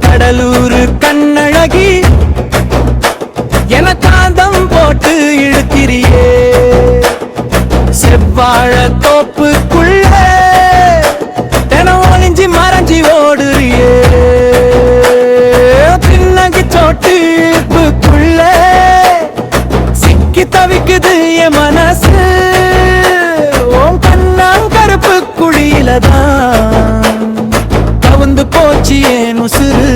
கடலூர் கண்ணழகி என காந்தம் போட்டு இழுக்கிறியே செவ்வாழ தோப்புக்குள்ள தினம் ஒளிஞ்சி மறைஞ்சி ஓடுறியே பின்னகி சோட்டுக்குள்ள சிக்கி தவிக்குது என் மனசு ஓம் கண்ணாங்கருப்பு குழியிலதான் கவுந்து போச்சு ஏன் உசுறு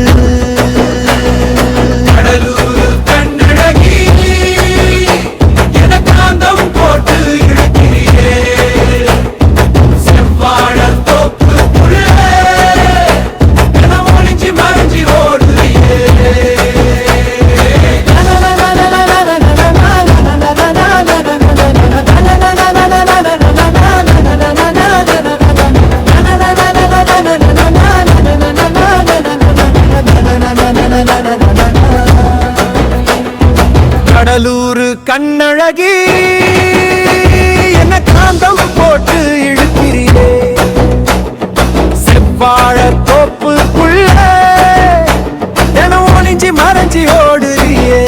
கடலூர் கண்ணழகி என்ன காந்தம் போட்டு இழுக்கிறியே செவ்வாழ தோப்புக்குள்ள என ஒளிஞ்சி மறைஞ்சி ஓடுறியே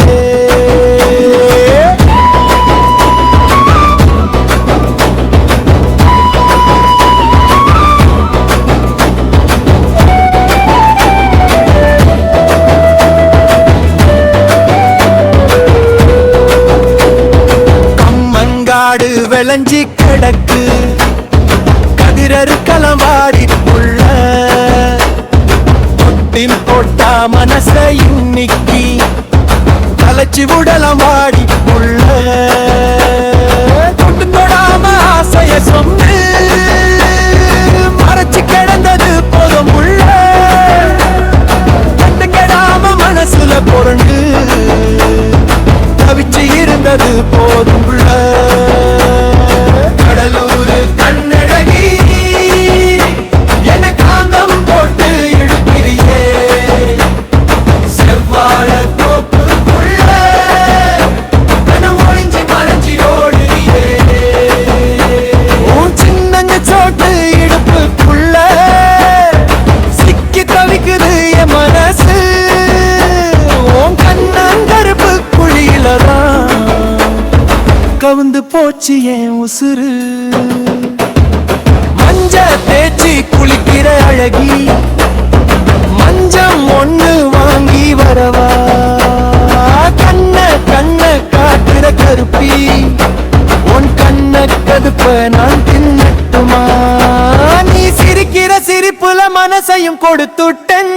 விளைஞ்சி கிடக்கு கதிரறுக்கலாம் வாடி உள்ள தொட்டில் போட்டா மனச இன்னைக்கு கலைச்சி விடலாம் வாடி உள்ள தொட்டு தொடாம ஆசைய சொன்னு மறைச்சு கிடந்தது போதும் உள்ள கண்டு கெடாம மனசுல பொருண்டு தவிச்சு இருந்தது போதும் உள்ள கவுந்து போச்சு என் உசுறு மஞ்ச தேய்ச்சி குளிக்கிற அழகி மஞ்சம் ஒண்ணு வாங்கி வரவா கண்ண கண்ண காட்டுற கருப்பி உன் கண்ண கதுப்ப நான் தின்னட்டுமா நீ சிரிக்கிற சிரிப்புல மனசையும் கொடுத்துட்டன்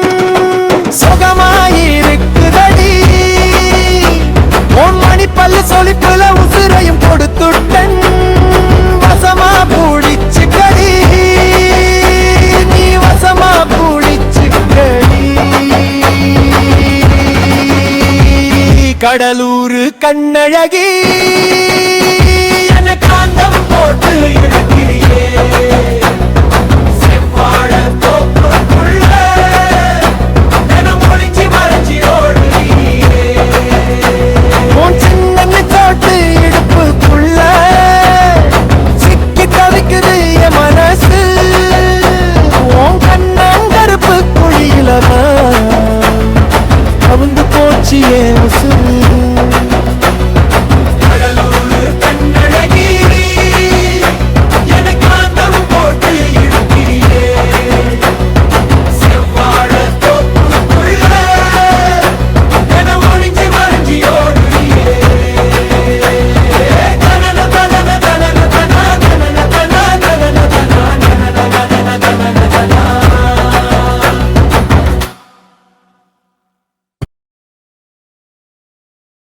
சுகமாயிருக்குதடி உன் மணி பல்லு சொலிப்புல உசுரையும் கொடுத்துட்டன் வசமா பூடிச்சு கடி நீ வசமா பூடிச்சு கடி கடலூர் கண்ணழகி என காந்தம் போட்டு